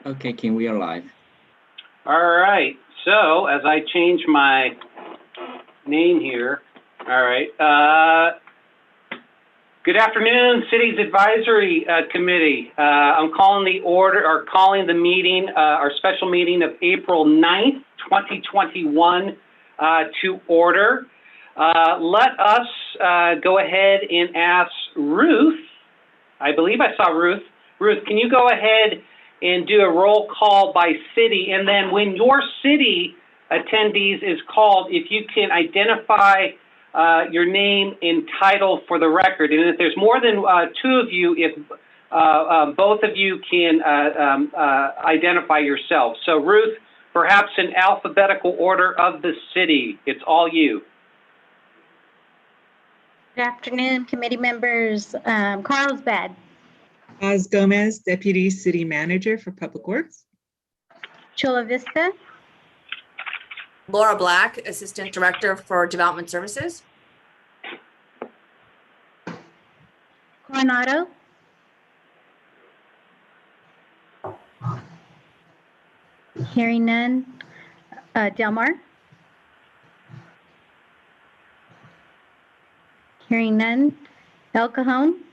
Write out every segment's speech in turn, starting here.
Okay, Ken, we are live. All right, so as I change my name here, all right. Good afternoon, City's Advisory Committee. I'm calling the meeting, our special meeting of April 9th, 2021 to order. Let us go ahead and ask Ruth. I believe I saw Ruth. Ruth, can you go ahead and do a roll call by city? And then when your city attendees is called, if you can identify your name and title for the record. And if there's more than two of you, if both of you can identify yourselves. So Ruth, perhaps in alphabetical order of the city. It's all you. Good afternoon, committee members. Carlsbad. Oz Gomez, Deputy City Manager for Public Works. Chula Vista. Laura Black, Assistant Director for Development Services. Coronado. Hearing none. Del Mar. Hearing none. El Cajon.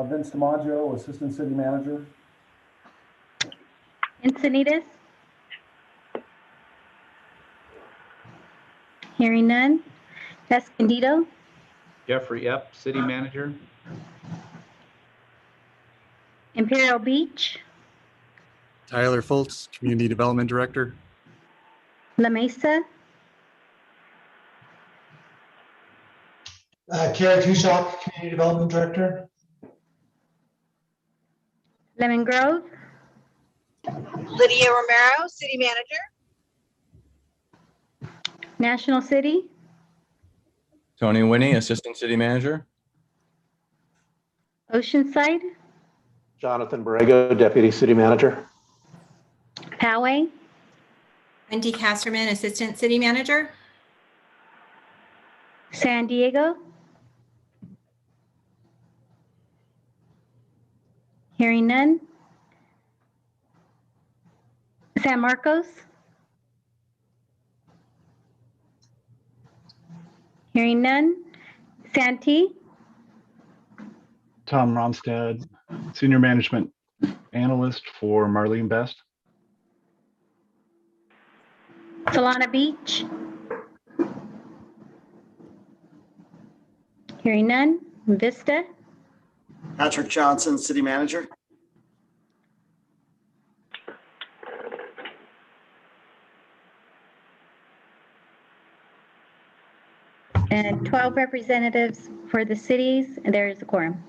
Vince DiMaggio, Assistant City Manager. Encinitas. Hearing none. Escondido. Jeffrey Epp, City Manager. Imperial Beach. Tyler Foltz, Community Development Director. La Mesa. Kara Tushok, Community Development Director. Lemon Grove. Lydia Romero, City Manager. National City. Tony Winnie, Assistant City Manager. Oceanside. Jonathan Borrego, Deputy City Manager. Poway. Wendy Casterman, Assistant City Manager. San Diego. Hearing none. San Marcos. Hearing none. Santee. Tom Romstad, Senior Management Analyst for Marlene Best. Solana Beach. Hearing none. Vista. Patrick Johnson, City Manager. And 12 representatives for the cities, and there is a quorum.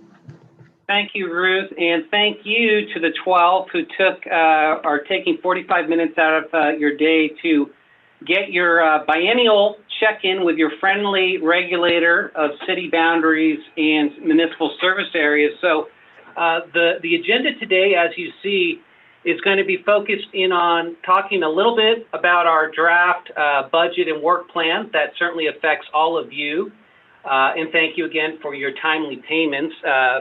Thank you, Ruth, and thank you to the 12 who are taking 45 minutes out of your day to get your biennial check-in with your friendly regulator of city boundaries and municipal service areas. So the agenda today, as you see, is going to be focused in on talking a little bit about our draft budget and work plan that certainly affects all of you. And thank you again for your timely payments,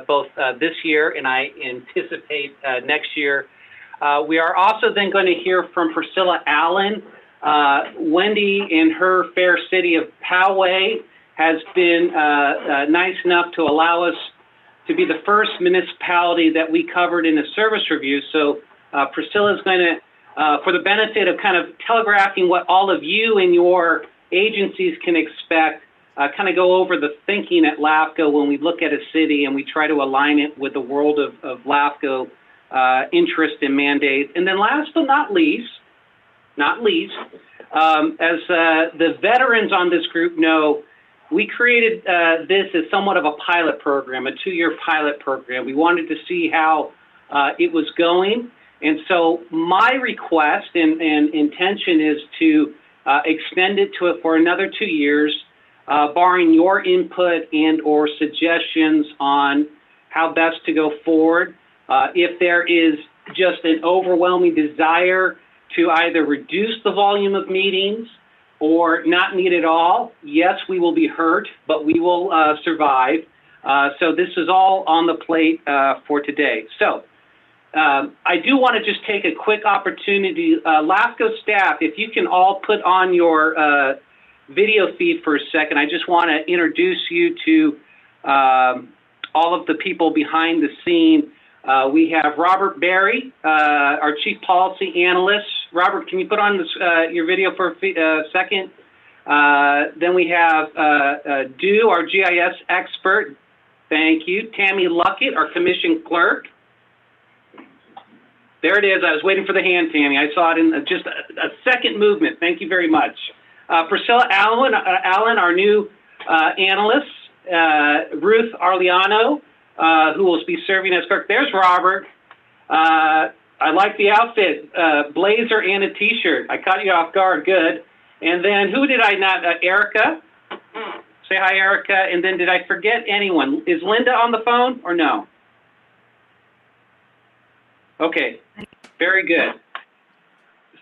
both this year and I anticipate next year. We are also then going to hear from Priscilla Allen. Wendy in her fair city of Poway has been nice enough to allow us to be the first municipality that we covered in a service review. So Priscilla is going to, for the benefit of kind of telegraphing what all of you and your agencies can expect, kind of go over the thinking at LAFCO when we look at a city and we try to align it with the world of LAFCO interest and mandate. And then last but not least, as the veterans on this group know, we created this as somewhat of a pilot program, a 2-year pilot program. We wanted to see how it was going. And so my request and intention is to extend it for another 2 years, barring your input and or suggestions on how best to go forward. If there is just an overwhelming desire to either reduce the volume of meetings or not meet at all, yes, we will be hurt, but we will survive. So this is all on the plate for today. So I do want to just take a quick opportunity. LAFCO staff, if you can all put on your video feed for a second, I just want to introduce you to all of the people behind the scene. We have Robert Berry, our Chief Policy Analyst. Robert, can you put on this, your video for a second? Then we have Du, our GIS expert. Thank you. Tammy Luckett, our Commission Clerk. There it is. I was waiting for the hand, Tammy. I saw it in just a second movement. Thank you very much. Priscilla Allen, our new analyst. Ruth Arliano, who will be serving as clerk. There's Robert. I like the outfit, blazer and a t-shirt. I caught you off guard, good. And then who did I not, Erica? Say hi, Erica. And then did I forget anyone? Is Linda on the phone or no? Okay, very good.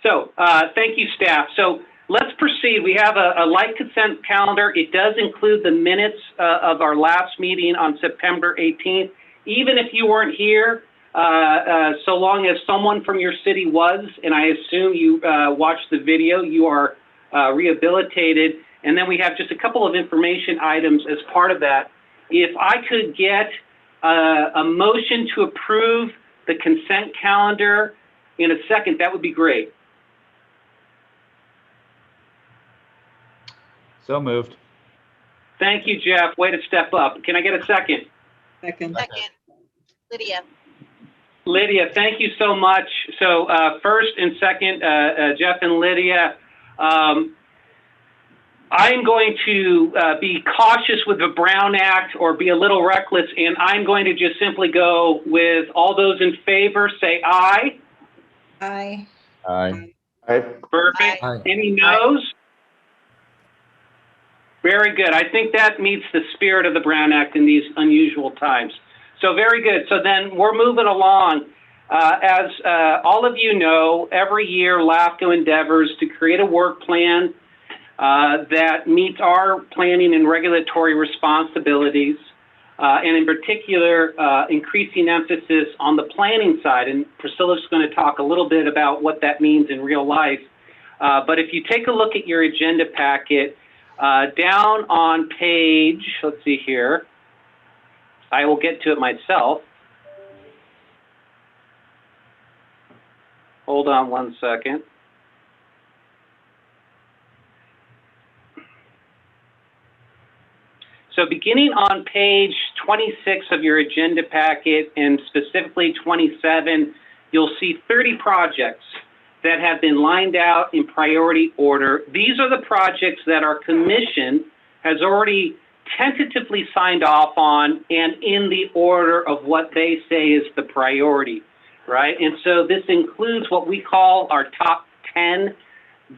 So thank you, staff. So let's proceed. We have a light consent calendar. It does include the minutes of our last meeting on September 18th. Even if you weren't here, so long as someone from your city was, and I assume you watched the video, you are rehabilitated. And then we have just a couple of information items as part of that. If I could get a motion to approve the consent calendar in a second, that would be great. So moved. Thank you, Jeff. Way to step up. Can I get a second? Second. Second. Lydia. Lydia, thank you so much. So first and second, Jeff and Lydia, I'm going to be cautious with the Brown Act or be a little reckless, and I'm going to just simply go with all those in favor, say aye. Aye. Aye. Aye. Perfect. Aye. Any no's? Very good. I think that meets the spirit of the Brown Act in these unusual times. So very good. So then we're moving along. As all of you know, every year LAFCO endeavors to create a work plan that meets our planning and regulatory responsibilities, and in particular, increasing emphasis on the planning side. And Priscilla's going to talk a little bit about what that means in real life. But if you take a look at your agenda packet, down on page, let's see here, I will get to it myself. Hold on one second. So beginning on page 26 of your agenda packet, and specifically 27, you'll see 30 projects that have been lined out in priority order. These are the projects that our commission has already tentatively signed off on and in the order of what they say is the priority, right? And so this includes what we call our top 10.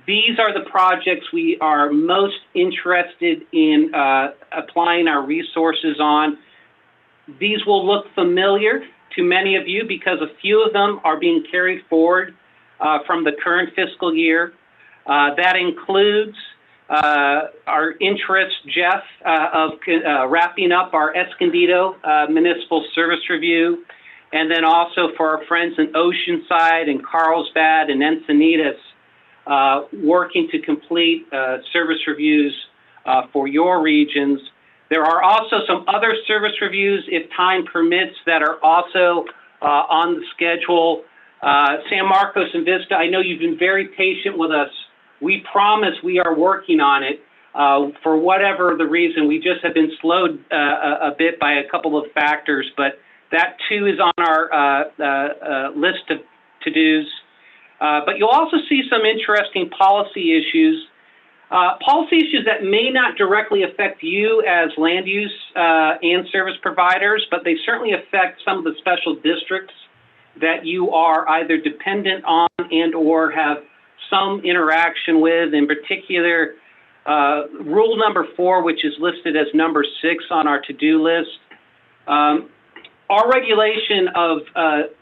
These are the projects we are most interested in applying our resources on. These will look familiar to many of you because a few of them are being carried forward from the current fiscal year. That includes our interest, Jeff, of wrapping up our Escondido Municipal Service Review, and then also for our friends in Oceanside and Carlsbad and Encinitas, working to complete service reviews for your regions. There are also some other service reviews, if time permits, that are also on the schedule. San Marcos and Vista, I know you've been very patient with us. We promise we are working on it. For whatever the reason, we just have been slowed a bit by a couple of factors, but that too is on our list of to-dos. But you'll also see some interesting policy issues that may not directly affect you as land use and service providers, but they certainly affect some of the special districts that you are either dependent on and or have some interaction with. In particular, rule number 4, which is listed as number 6 on our to-do list. Our regulation of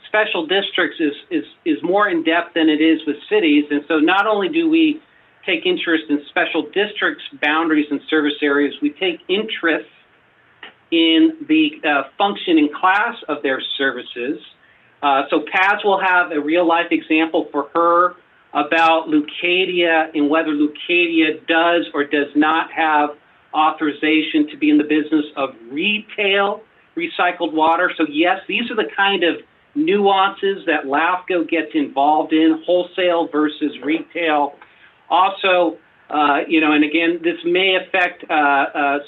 special districts is more in-depth than it is with cities. And so not only do we take interest in special districts, boundaries, and service areas, we take interest in the functioning class of their services. So Paz will have a real life example for her about Leucadia and whether Leucadia does or does not have authorization to be in the business of retail recycled water. So yes, these are the kind of nuances that LAFCO gets involved in, wholesale versus retail. Also, and again, this may affect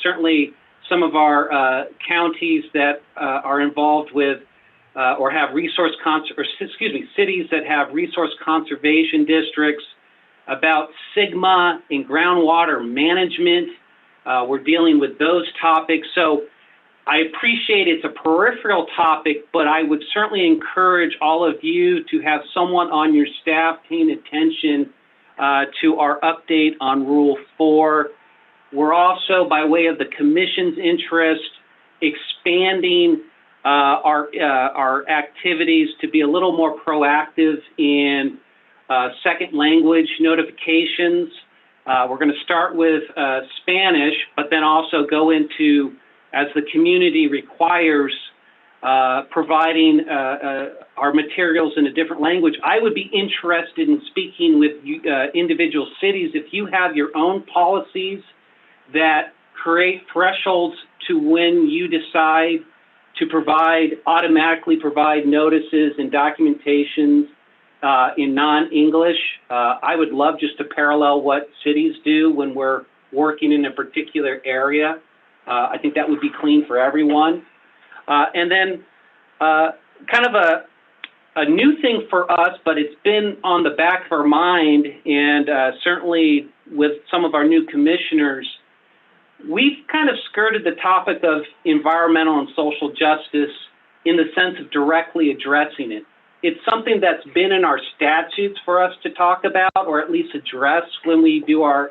certainly some of our counties that are involved with or have cities that have resource conservation districts, about SGMA and groundwater management. We're dealing with those topics. So I appreciate it's a peripheral topic, but I would certainly encourage all of you to have someone on your staff paying attention to our update on Rule 4. We're also, by way of the Commission's interest, expanding our activities to be a little more proactive in second language notifications. We're going to start with Spanish, but then also go into, as the community requires, providing our materials in a different language. I would be interested in speaking with individual cities. If you have your own policies that create thresholds to when you decide to automatically provide notices and documentations in non-English, I would love just to parallel what cities do when we're working in a particular area. I think that would be clean for everyone. And then kind of a new thing for us, but it's been on the back of our mind, and certainly with some of our new commissioners, we've kind of skirted the topic of environmental and social justice in the sense of directly addressing it. It's something that's been in our statutes for us to talk about, or at least address when we do our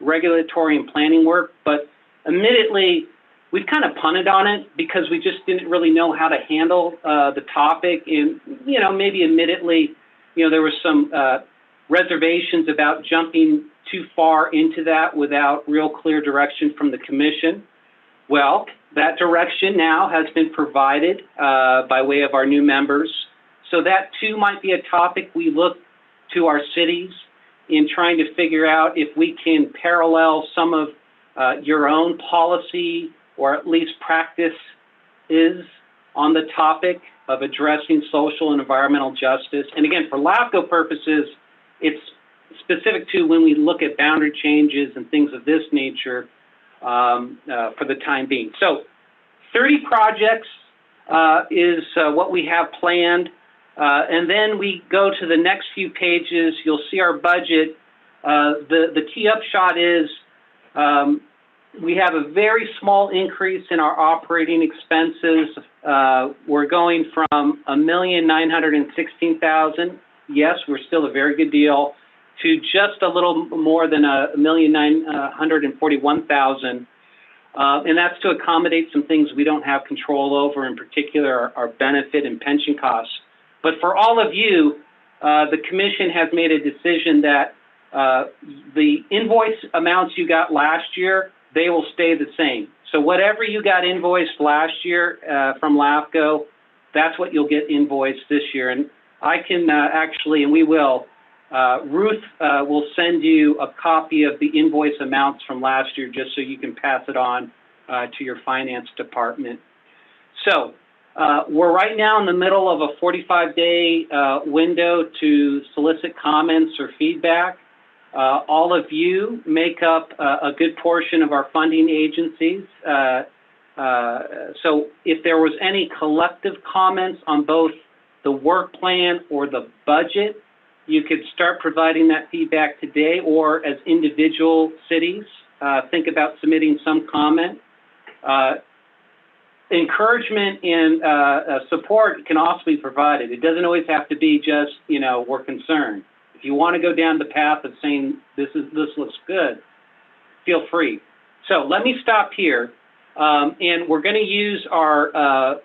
regulatory and planning work. But admittedly, we've kind of punted on it because we just didn't really know how to handle the topic. And, maybe admittedly, there was some reservations about jumping too far into that without real clear direction from the Commission. Well, that direction now has been provided by way of our new members. So that too might be a topic we look to our cities in trying to figure out if we can parallel some of your own policy or at least practice is on the topic of addressing social and environmental justice. And again, for LAFCO purposes, it's specific to when we look at boundary changes and things of this nature for the time being. So 30 projects is what we have planned. And then we go to the next few pages, you'll see our budget. The key upshot is we have a very small increase in our operating expenses. We're going from $1,916,000. Yes, we're still a very good deal, to just a little more than $1,941,000. And that's to accommodate some things we don't have control over, in particular our benefit and pension costs. But for all of you, the Commission has made a decision that the invoice amounts you got last year, they will stay the same. So whatever you got invoiced last year from LAFCO, that's what you'll get invoiced this year. And I can actually, and we will, Ruth will send you a copy of the invoice amounts from last year just so you can pass it on to your finance department. So we're right now in the middle of a 45-day window to solicit comments or feedback. All of you make up a good portion of our funding agencies. So if there was any collective comments on both the work plan or the budget, you could start providing that feedback today, or as individual cities, think about submitting some comment. Encouragement and support can also be provided. It doesn't always have to be just, we're concerned. If you want to go down the path of saying this looks good, feel free. So let me stop here, and we're going to use our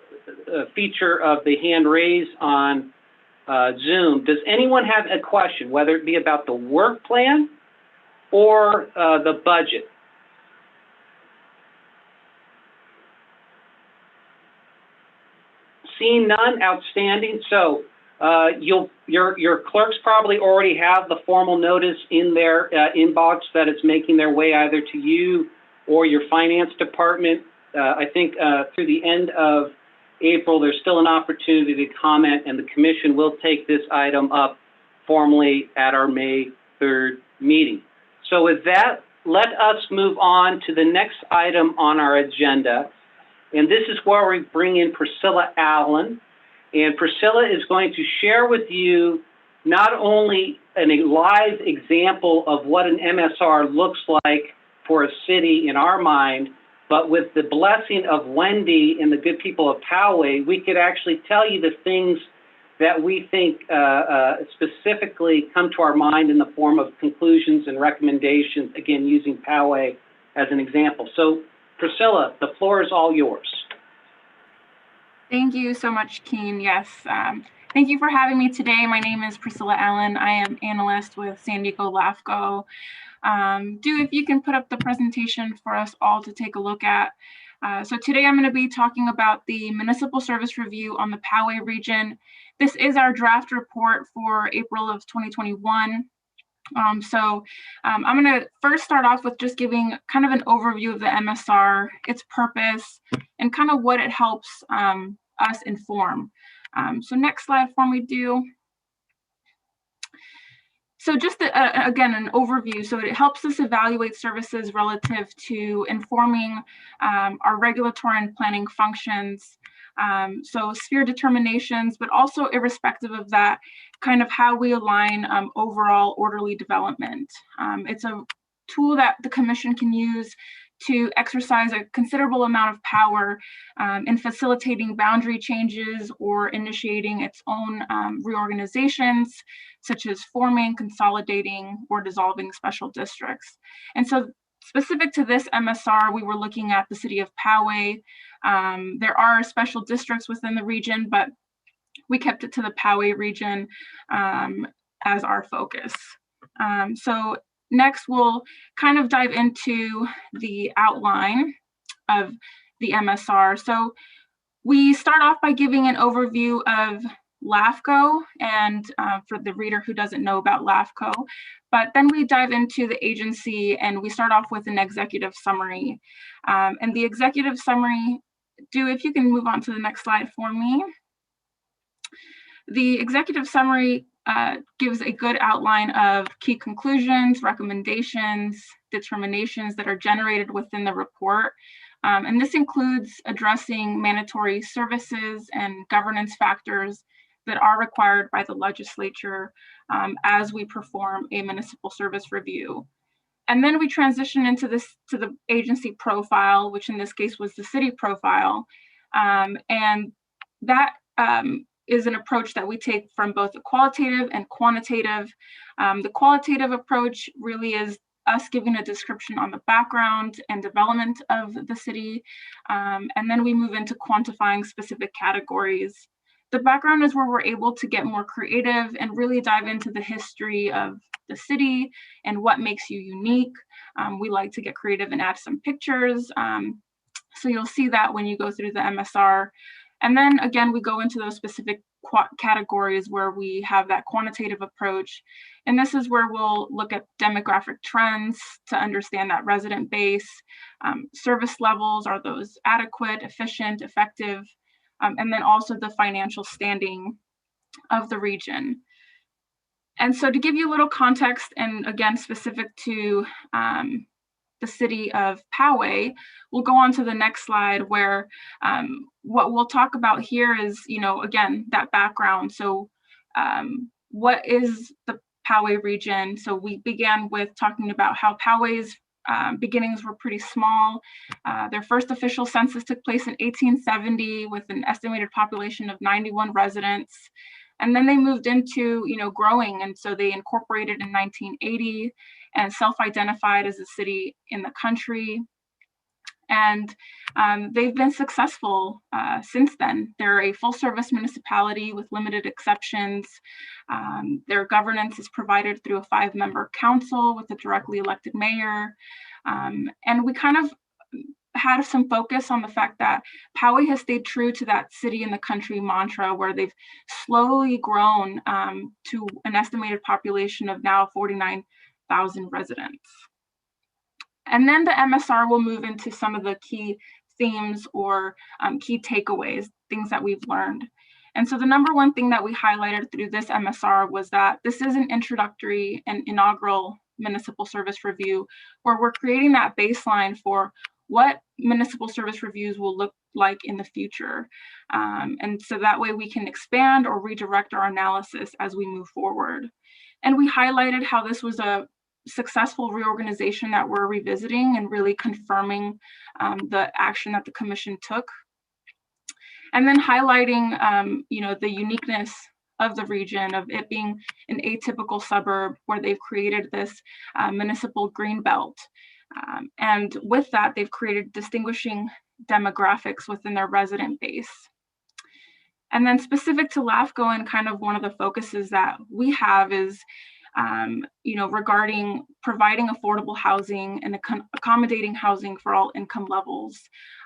feature of the hand raise on Zoom. Does anyone have a question, whether it be about the work plan or the budget? Seeing none, outstanding. So your clerks probably already have the formal notice in their inbox that it's making their way either to you or your finance department. I think through the end of April, there's still an opportunity to comment, and the commission will take this item up formally at our May 3rd meeting. So with that, let us move on to the next item on our agenda. And this is where we bring in Priscilla Allen. And Priscilla is going to share with you not only a live example of what an MSR looks like for a city in our mind, but with the blessing of Wendy and the good people of Poway, we could actually tell you the things that we think specifically come to our mind in the form of conclusions and recommendations, again, using Poway as an example. So Priscilla, the floor is all yours. Thank you so much, Keen. Yes, thank you for having me today. My name is Priscilla Allen. I am analyst with San Diego LAFCO. If you can put up the presentation for us all to take a look at. So today I'm going to be talking about the Municipal Service Review on the Poway region. This is our draft report for April of 2021. I'm going to first start off with just giving kind of an overview of the MSR, its purpose, and kind of what it helps us inform. So next slide for me, do. So just again, an overview. So it helps us evaluate services relative to informing our regulatory and planning functions. So sphere determinations, but also irrespective of that, kind of how we align overall orderly development. It's a tool that the commission can use to exercise a considerable amount of power in facilitating boundary changes or initiating its own reorganizations, such as forming, consolidating, or dissolving special districts. And so specific to this MSR, we were looking at the city of Poway. There are special districts within the region, but we kept it to the Poway region as our focus. So next, we'll kind of dive into the outline of the MSR. So we start off by giving an overview of LAFCO, and for the reader who doesn't know about LAFCO, but then we dive into the agency and we start off with an executive summary. And the executive summary, if you can move on to the next slide for me. The executive summary gives a good outline of key conclusions, recommendations, determinations that are generated within the report. And this includes addressing mandatory services and governance factors that are required by the legislature as we perform a municipal service review. And then we transition into to the agency profile, which in this case was the city profile. And that is an approach that we take from both the qualitative and quantitative. The qualitative approach really is us giving a description on the background and development of the city. And then we move into quantifying specific categories. The background is where we're able to get more creative and really dive into the history of the city and what makes you unique. We like to get creative and add some pictures. So you'll see that when you go through the MSR. And then again, we go into those specific categories where we have that quantitative approach. And this is where we'll look at demographic trends to understand that resident base, service levels, are those adequate, efficient, effective, and then also the financial standing of the region. And so to give you a little context, and again, specific to the city of Poway, we'll go on to the next slide where what we'll talk about here is, again, that background. So what is the Poway region? So we began with talking about how Poway's beginnings were pretty small. Their first official census took place in 1870 with an estimated population of 91 residents. And then they moved into, growing. And so they incorporated in 1980 and self-identified as a city in the country. And they've been successful since then. They're a full-service municipality with limited exceptions. Their governance is provided through a 5-member council with a directly elected mayor. And we kind of had some focus on the fact that Poway has stayed true to that city in the country mantra, where they've slowly grown to an estimated population of now 49,000 residents. And then the MSR will move into some of the key themes or key takeaways, things that we've learned. And so the number one thing that we highlighted through this MSR was that this is an introductory and inaugural municipal service review, where we're creating that baseline for what municipal service reviews will look like in the future. And so that way we can expand or redirect our analysis as we move forward. And we highlighted how this was a successful reorganization that we're revisiting and really confirming the action that the commission took. And then highlighting, the uniqueness of the region, of it being an atypical suburb where they've created this municipal green belt. And with that, they've created distinguishing demographics within their resident base. And then specific to LAFCO, and kind of one of the focuses that we have is, regarding providing affordable housing and accommodating housing for all income levels.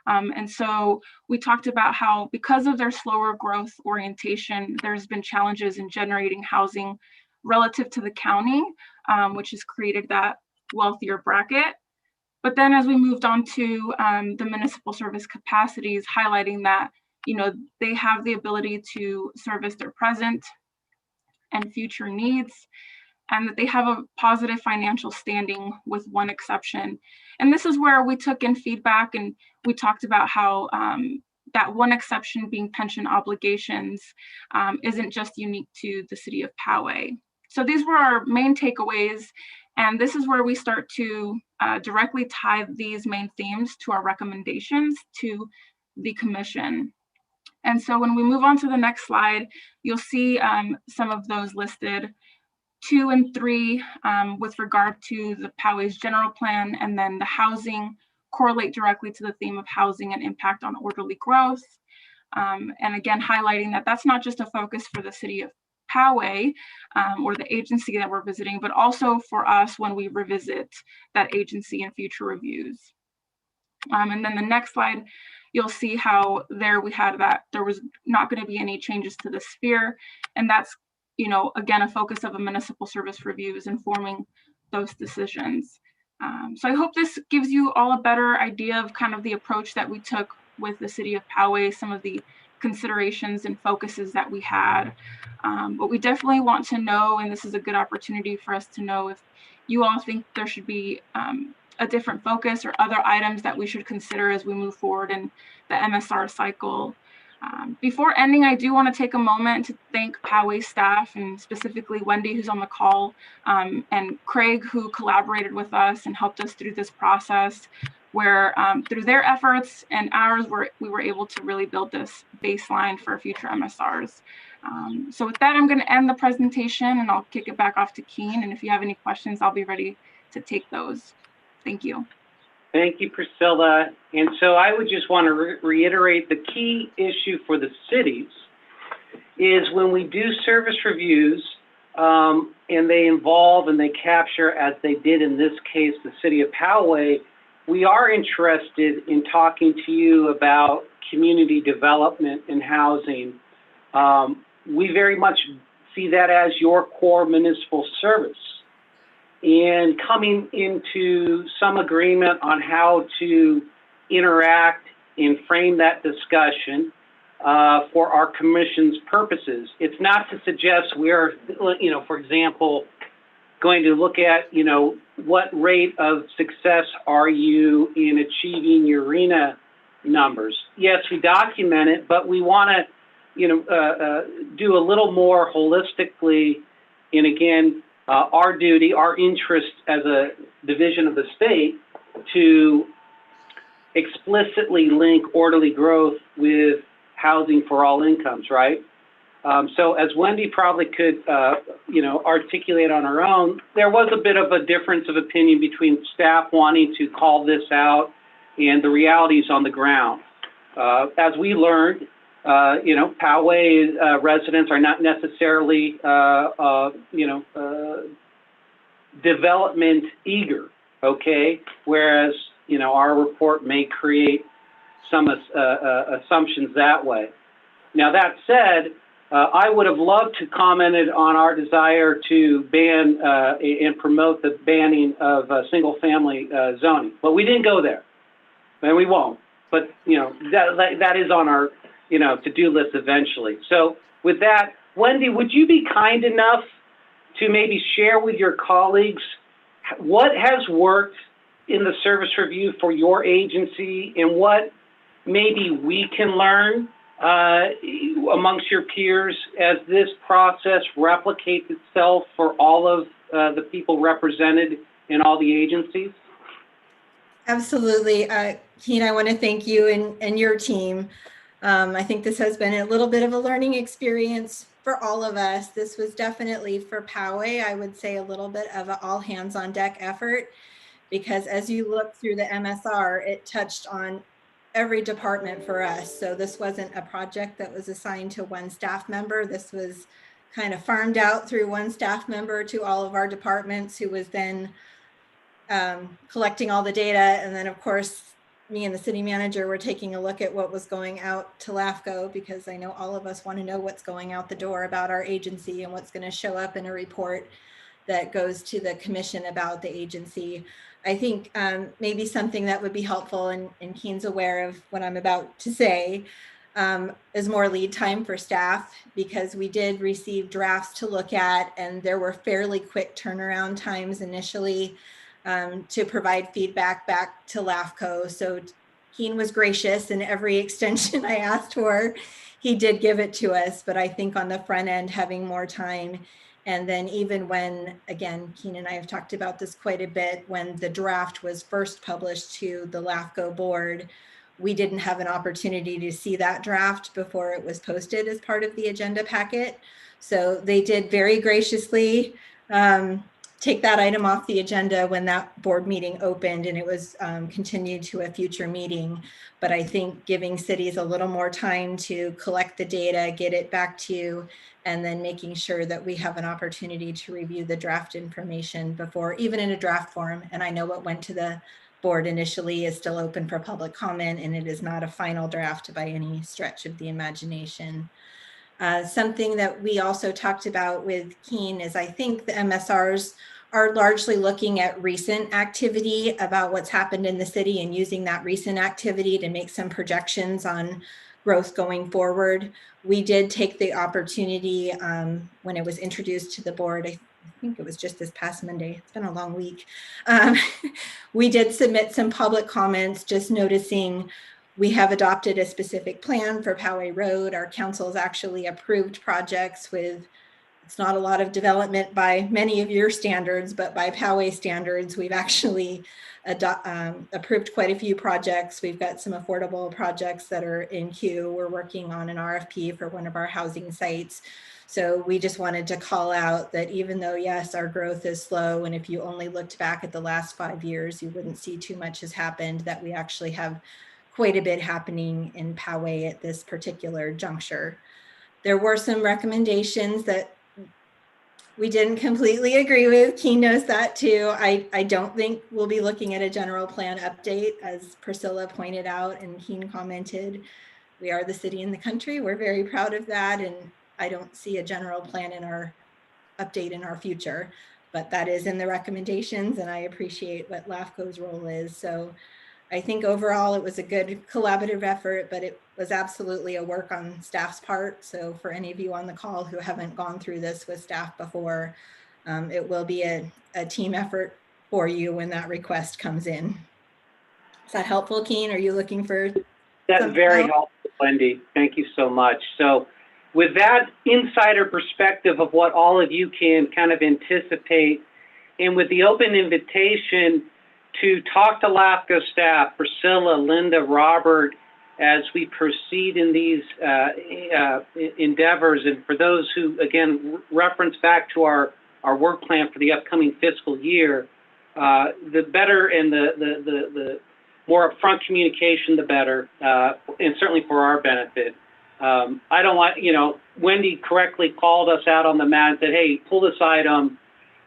And so we talked about how, because of their slower growth orientation, there's been challenges in generating housing relative to the county, which has created that wealthier bracket. But then as we moved on to the municipal service capacities, highlighting that, they have the ability to service their present and future needs, and that they have a positive financial standing, with one exception. And this is where we took in feedback, and we talked about how that one exception being pension obligations isn't just unique to the city of Poway. So these were our main takeaways. And this is where we start to directly tie these main themes to our recommendations to the commission. And so when we move on to the next slide, you'll see some of those listed, 2 and 3 with regard to the Poway's general plan, and then the housing correlate directly to the theme of housing and impact on orderly growth. And again, highlighting that that's not just a focus for the city of Poway or the agency that we're visiting, but also for us when we revisit that agency in future reviews. And then the next slide, you'll see how there we had that there was not going to be any changes to the sphere. And that's, again, a focus of a municipal service review is informing those decisions. So I hope this gives you all a better idea of kind of the approach that we took with the city of Poway, some of the considerations and focuses that we had. But we definitely want to know, and this is a good opportunity for us to know, if you all think there should be a different focus or other items that we should consider as we move forward in the MSR cycle. Before ending, I do want to take a moment to thank Poway staff, and specifically Wendy, who's on the call, and Craig, who collaborated with us and helped us through this process, where through their efforts and ours, we were able to really build this baseline for future MSRs. So with that, I'm going to end the presentation, and I'll kick it back off to Keen. And if you have any questions, I'll be ready to take those. Thank you. Thank you, Priscilla. And so I would just want to reiterate the key issue for the cities is when we do service reviews and they involve and they capture, as they did in this case, the city of Poway, we are interested in talking to you about community development and housing. We very much see that as your core municipal service, and coming into some agreement on how to interact and frame that discussion for our commission's purposes. It's not to suggest we're, for example, going to look at, what rate of success are you in achieving your RENA numbers? Yes, we document it, but we want to, do a little more holistically. And again, our duty, our interest as a division of the state to explicitly link orderly growth with housing for all incomes, right? So as Wendy probably could, articulate on her own, there was a bit of a difference of opinion between staff wanting to call this out and the realities on the ground. As we learned, Poway residents are not necessarily, development eager, okay? Whereas, our report may create some assumptions that way. Now, that said, I would have loved to commented on our desire to ban and promote the banning of single-family zoning, but we didn't go there, and we won't. But that is on our to-do list eventually. So with that, Wendy, would you be kind enough to maybe share with your colleagues what has worked in the service review for your agency and what maybe we can learn amongst your peers as this process replicates itself for all of the people represented in all the agencies? Absolutely. Keen, I want to thank you and your team. I think this has been a little bit of a learning experience for all of us. This was definitely for Poway, I would say a little bit of an all hands on deck effort, because as you look through the MSR, it touched on every department for us. So this wasn't a project that was assigned to one staff member. This was kind of farmed out through one staff member to all of our departments, who was then collecting all the data. And then of course, me and the city manager were taking a look at what was going out to LAFCO, because I know all of us want to know what's going out the door about our agency and what's going to show up in a report that goes to the commission about the agency. I think maybe something that would be helpful, and Keen's aware of what I'm about to say, is more lead time for staff, because we did receive drafts to look at, and there were fairly quick turnaround times initially to provide feedback back to LAFCO. So Keen was gracious, and every extension I asked for, he did give it to us. But I think on the front end, having more time, and then even when, again, Keen and I have talked about this quite a bit, when the draft was first published to the LAFCO board, we didn't have an opportunity to see that draft before it was posted as part of the agenda packet. So they did very graciously take that item off the agenda when that board meeting opened, and it was continued to a future meeting. But I think giving cities a little more time to collect the data, get it back to you, and then making sure that we have an opportunity to review the draft information before, even in a draft form. And I know what went to the board initially is still open for public comment, and it is not a final draft by any stretch of the imagination. Something that we also talked about with Keen is I think the MSRs are largely looking at recent activity about what's happened in the city and using that recent activity to make some projections on growth going forward. We did take the opportunity when it was introduced to the board, I think it was just this past Monday, it's been a long week. We did submit some public comments, just noticing we have adopted a specific plan for Poway Road. Our council's actually approved projects with, it's not a lot of development by many of your standards, but by Poway standards, we've actually approved quite a few projects. We've got some affordable projects that are in queue. We're working on an RFP for one of our housing sites. So we just wanted to call out that even though, yes, our growth is slow, and if you only looked back at the last 5 years, you wouldn't see too much has happened, that we actually have quite a bit happening in Poway at this particular juncture. There were some recommendations that we didn't completely agree with. Keen knows that too. I don't think we'll be looking at a general plan update, as Priscilla pointed out and Keen commented. We are the city in the country. We're very proud of that. And I don't see a general plan in our update in our future, but that is in the recommendations, and I appreciate what LAFCO's role is. So I think overall it was a good collaborative effort, but it was absolutely a work on staff's part. So for any of you on the call who haven't gone through this with staff before, it will be a team effort for you when that request comes in. Is that helpful, Keen? Are you looking for? That's very helpful, Wendy. Thank you so much. So with that insider perspective of what all of you can kind of anticipate, and with the open invitation to talk to LAFCO staff, Priscilla, Linda, Robert, as we proceed in these endeavors. And for those who, again, reference back to our work plan for the upcoming fiscal year, the better and the more upfront communication, the better, and certainly for our benefit. I don't want, Wendy correctly called us out on the mat and said, hey, pull this item,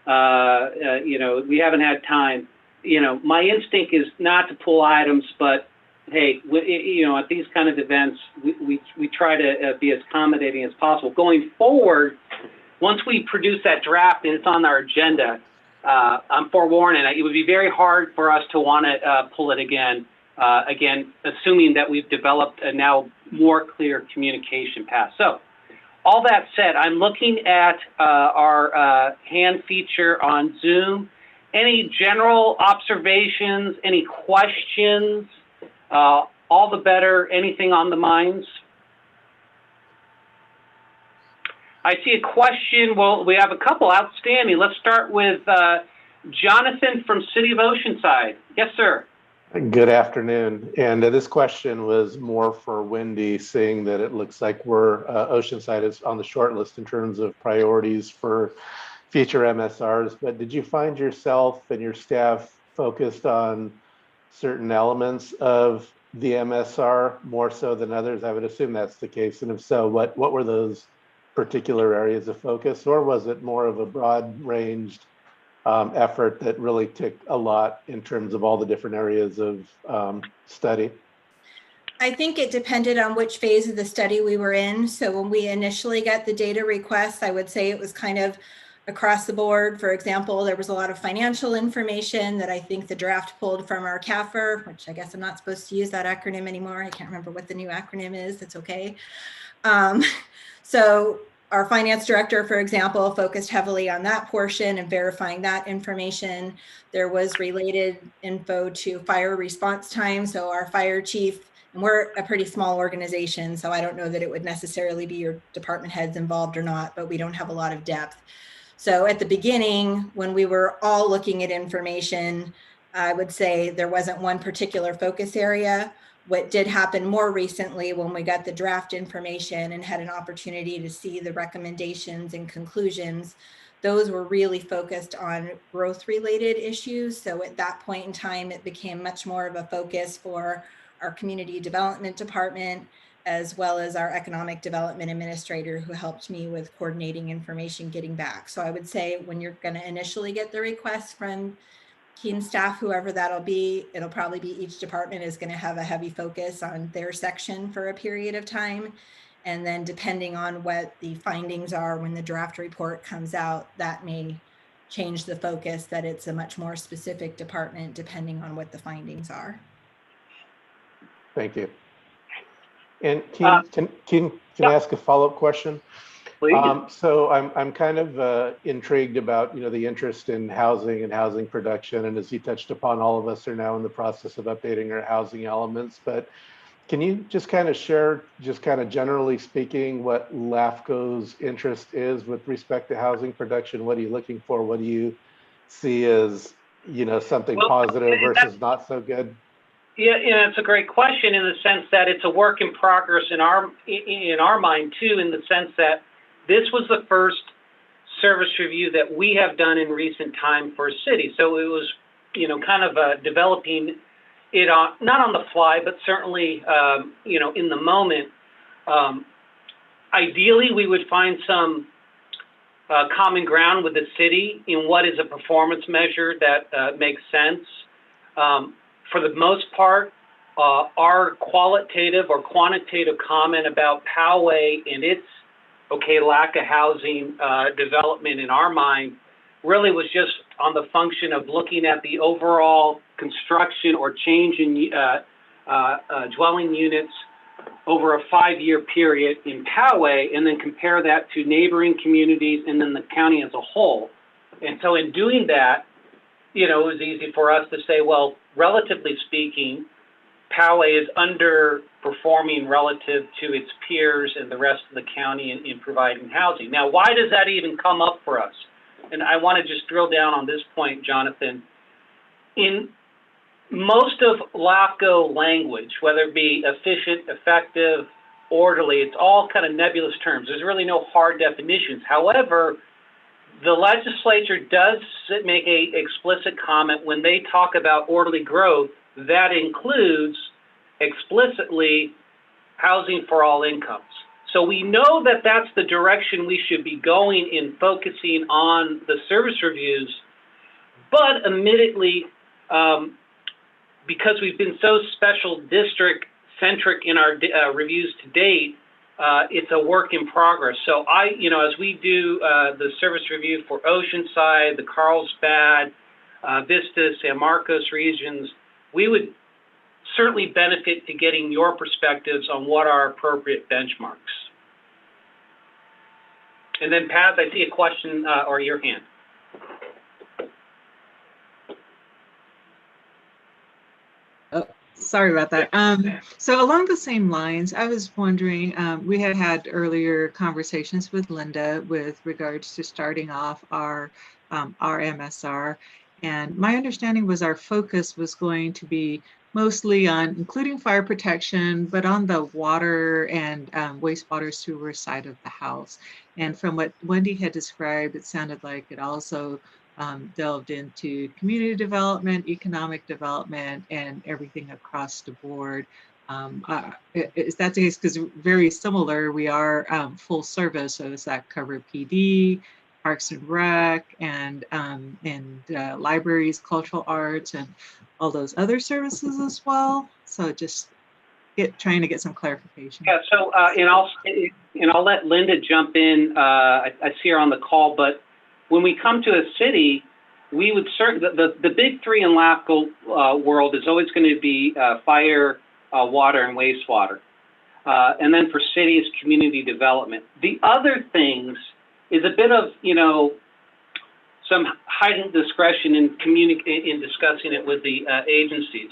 we haven't had time. my instinct is not to pull items, but hey, at these kind of events, we try to be as accommodating as possible. Going forward, once we produce that draft and it's on our agenda, I'm forewarning, it would be very hard for us to want to pull it again, assuming that we've developed a now more clear communication path. So all that said, I'm looking at our hand feature on Zoom. Any general observations, any questions? All the better. Anything on the minds? I see a question. Well, we have a couple outstanding. Let's start with Jonathan from City of Oceanside. Yes, sir. Good afternoon. And this question was more for Wendy, seeing that it looks like Oceanside is on the short list in terms of priorities for future MSRs. But did you find yourself and your staff focused on certain elements of the MSR more so than others? I would assume that's the case. And if so, what were those particular areas of focus, or was it more of a broad-ranged effort that really took a lot in terms of all the different areas of study? I think it depended on which phase of the study we were in. So when we initially got the data requests, I would say it was kind of across the board. For example, there was a lot of financial information that I think the draft pulled from our CAFR, which I guess I'm not supposed to use that acronym anymore. I can't remember what the new acronym is. It's okay. So our finance director, for example, focused heavily on that portion and verifying that information. There was related info to fire response time. So our fire chief, and we're a pretty small organization, so I don't know that it would necessarily be your department heads involved or not, but we don't have a lot of depth. So at the beginning, when we were all looking at information, I would say there wasn't one particular focus area. What did happen more recently when we got the draft information and had an opportunity to see the recommendations and conclusions, those were really focused on growth-related issues. So at that point in time, it became much more of a focus for our community development department, as well as our economic development administrator, who helped me with coordinating information getting back. So I would say when you're going to initially get the request from team staff, whoever that'll be, it'll probably be each department is going to have a heavy focus on their section for a period of time. And then depending on what the findings are when the draft report comes out, that may change the focus, that it's a much more specific department depending on what the findings are. Thank you. And can I ask a follow-up question? Please. So I'm kind of intrigued about the interest in housing and housing production, and as you touched upon, all of us are now in the process of updating our housing elements. But can you just kind of share, just kind of generally speaking, what LAFCO's interest is with respect to housing production? What are you looking for? What do you see as something positive versus not so good? Yeah, it's a great question in the sense that it's a work in progress in our mind too, in the sense that this was the first service review that we have done in recent time for a city. So it was, kind of developing it not on the fly, but certainly, in the moment. Ideally, we would find some common ground with the city in what is a performance measure that makes sense. For the most part, our qualitative or quantitative comment about Poway and its lack of housing development in our mind really was just on the function of looking at the overall construction or change in dwelling units over a 5-year period in Poway, and then compare that to neighboring communities and then the county as a whole. And so in doing that, it was easy for us to say, well, relatively speaking, Poway is underperforming relative to its peers and the rest of the county in providing housing. Now, why does that even come up for us? And I want to just drill down on this point, Jonathan. In most of LAFCO language, whether it be efficient, effective, orderly, it's all kind of nebulous terms. There's really no hard definitions. However, the legislature does make an explicit comment when they talk about orderly growth. That includes explicitly housing for all incomes. So we know that that's the direction we should be going in focusing on the service reviews, but admittedly, because we've been so special district centric in our reviews to date, it's a work in progress. So as we do the service review for Oceanside, the Carlsbad, Vista, San Marcos regions, we would certainly benefit to getting your perspectives on what are appropriate benchmarks. And then Pat, I see a question or your hand. Oh, sorry about that. So along the same lines, I was wondering, we had earlier conversations with Linda with regards to starting off our MSR. And my understanding was our focus was going to be mostly on including fire protection, but on the water and wastewater sewer side of the house. And from what Wendy had described, it sounded like it also delved into community development, economic development, and everything across the board. Is that the case? Because very similar, we are full service, so does that cover PD, Parks and Rec, and libraries, cultural arts, and all those other services as well? So just trying to get some clarification. Yeah. So and I'll let Linda jump in. I see her on the call, but when we come to a city, we would the big three in LAFCO world is always going to be fire, water, and wastewater, and then for cities, community development. The other things is a bit of some heightened discretion in discussing it with the agencies.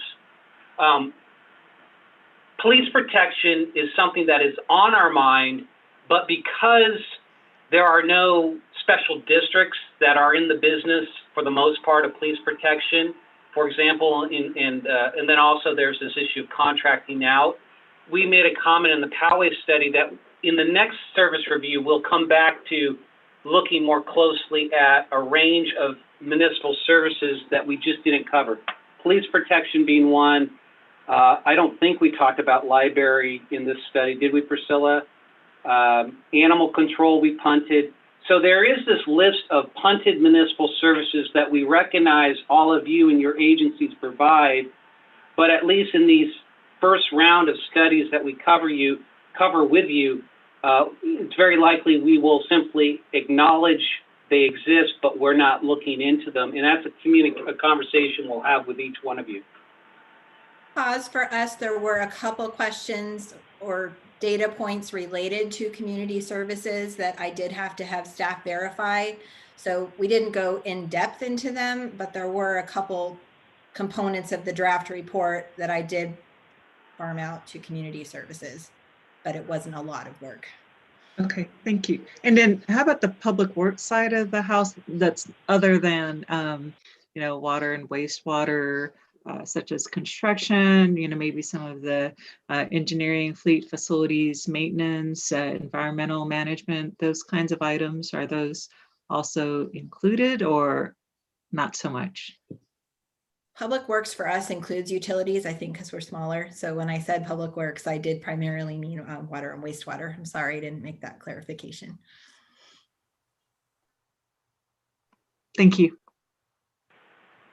Police protection is something that is on our mind, but because there are no special districts that are in the business for the most part of police protection, for example, and then also there's this issue of contracting out. We made a comment in the Poway study that in the next service review, we'll come back to looking more closely at a range of municipal services that we just didn't cover. Police protection being one. I don't think we talked about library in this study, did we, Priscilla? Animal control, we punted. So there is this list of punted municipal services that we recognize all of you and your agencies provide, but at least in these first round of studies that we cover with you, it's very likely we will simply acknowledge they exist, but we're not looking into them. And that's a conversation we'll have with each one of you. Pause for us. There were a couple questions or data points related to community services that I did have to have staff verify. So we didn't go in depth into them, but there were a couple components of the draft report that I did farm out to community services, but it wasn't a lot of work. Okay, thank you. And then how about the public works side of the house that's other than, water and wastewater, such as construction, maybe some of the engineering, fleet, facilities, maintenance, environmental management, those kinds of items, are those also included or not so much? Public works for us includes utilities, I think, because we're smaller. So when I said public works, I did primarily mean water and wastewater. I'm sorry, I didn't make that clarification. Thank you.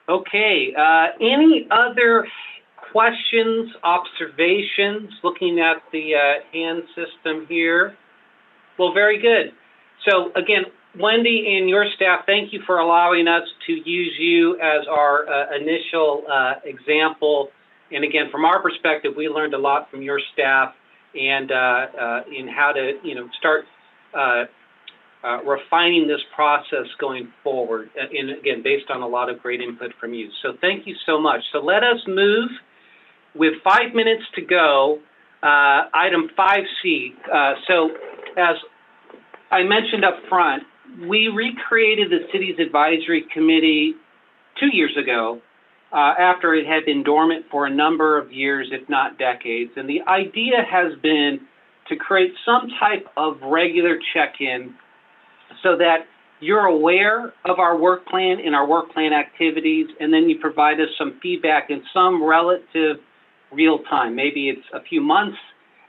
Okay, any other questions, observations, looking at the hand system here? Well, very good. So again, Wendy and your staff, thank you for allowing us to use you as our initial example. And again, from our perspective, we learned a lot from your staff and in how to start refining this process going forward, and again, based on a lot of great input from you. So thank you so much. So let us move with 5 minutes to go, item 5C. So as I mentioned up front, we recreated the city's advisory committee 2 years ago after it had been dormant for a number of years, if not decades. And the idea has been to create some type of regular check-in so that you're aware of our work plan and our work plan activities, and then you provide us some feedback in some relative real time. Maybe it's a few months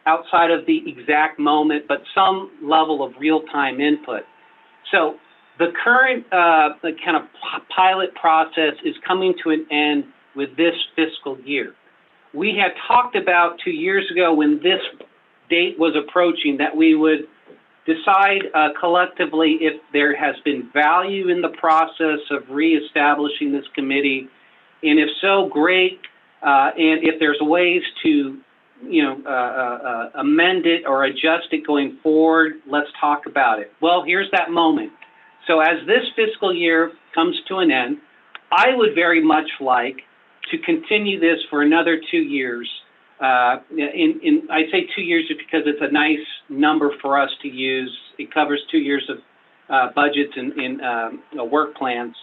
outside of the exact moment, but some level of real-time input. So the current kind of pilot process is coming to an end with this fiscal year. We had talked about 2 years ago when this date was approaching that we would decide collectively if there has been value in the process of reestablishing this committee, and if so, great. And if there's ways to, amend it or adjust it going forward, let's talk about it. Well, here's that moment. So as this fiscal year comes to an end, I would very much like to continue this for another 2 years. I say 2 years just because it's a nice number for us to use. It covers 2 years of budgets and work plans.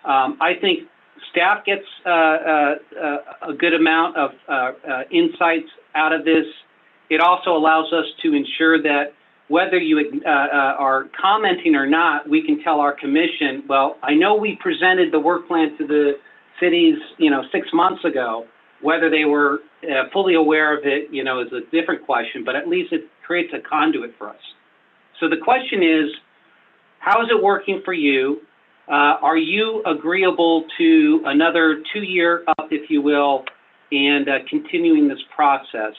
I think staff gets a good amount of insights out of this. It also allows us to ensure that whether you are commenting or not, we can tell our commission, well, I know we presented the work plan to the cities, 6 months ago. Whether they were fully aware of it, is a different question, but at least it creates a conduit for us. So the question is, how is it working for you? Are you agreeable to another 2-year up, if you will, and continuing this process?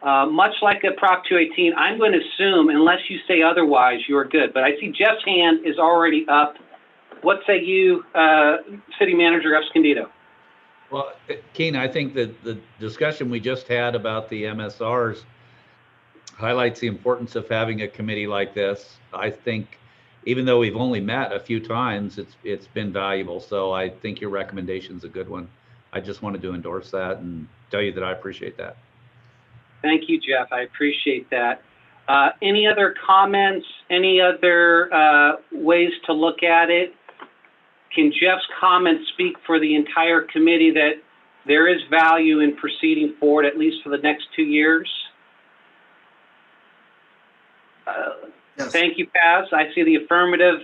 Much like a Prop 218, I'm going to assume, unless you say otherwise, you're good. But I see Jeff's hand is already up. What say you, City Manager Escondido? Well, Keen, I think that the discussion we just had about the MSRs highlights the importance of having a committee like this. I think even though we've only met a few times, it's been valuable. So I think your recommendation is a good one. I just wanted to endorse that and tell you that I appreciate that. Thank you, Jeff. I appreciate that. Any other comments? Any other ways to look at it? Can Jeff's comments speak for the entire committee that there is value in proceeding forward at least for the next 2 years? Yes. Thank you, Paz. I see the affirmative.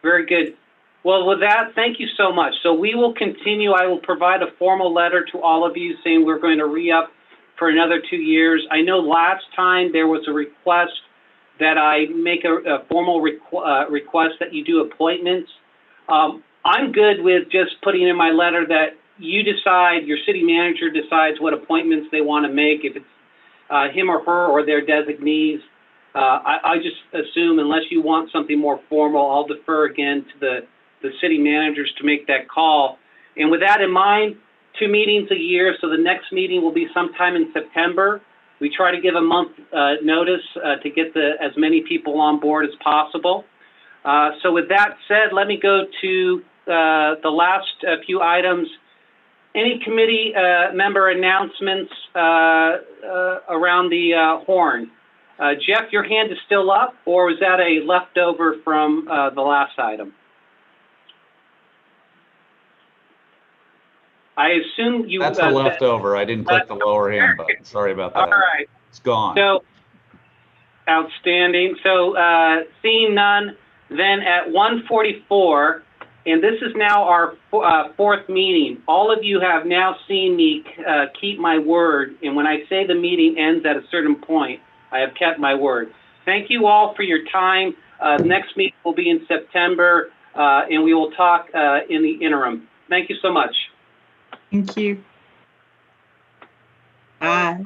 Very good. Well, with that, thank you so much. So we will continue. I will provide a formal letter to all of you saying we're going to re-up for another 2 years. I know last time there was a request that I make a formal request that you do appointments. I'm good with just putting in my letter that you decide, your city manager decides what appointments they want to make, if it's him or her or their designees. I just assume unless you want something more formal, I'll defer again to the city managers to make that call. And with that in mind, 2 meetings a year, so the next meeting will be sometime in September. We try to give a month notice to get as many people on board as possible. So with that said, let me go to the last few items. Any committee member announcements around the horn? Jeff, your hand is still up, or was that a leftover from the last item? I assume you... That's a leftover. I didn't click the lower hand button. Sorry about that. All right. It's gone. So, outstanding. So, seeing none, then at 1:44, and this is now our fourth meeting. All of you have now seen me keep my word, and when I say the meeting ends at a certain point, I have kept my word. Thank you all for your time. The next meeting will be in September, and we will talk in the interim. Thank you so much. Thank you. Bye.